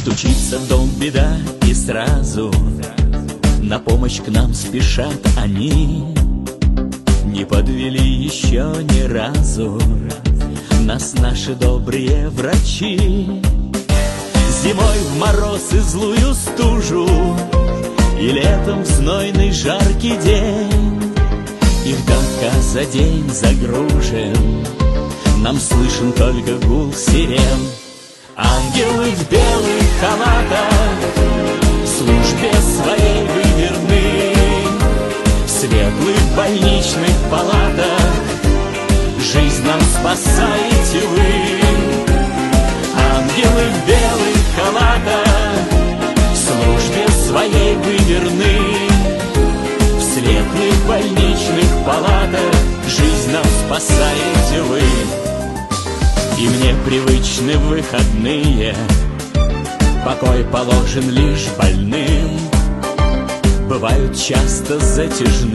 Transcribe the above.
Стучится в дом беда, и сразу на помощь к нам спешат они. Не подвели еще ни разу нас наши добрые врачи. Зимой в мороз и злую стужу, и летом в знойный жаркий день их домка за день загружен, нам слышен только гул сирен. Ангелы в белых халатах в службе своей вы верны, в светлых больничных палатах жизнь нам спасаете вы. Ангелы в белых халатах в службе своей вы верны, в светлых больничных палатах жизнь нам спасаете вы. И мне привычны выходные, покой положен лишь больным, бывают часто затяжны.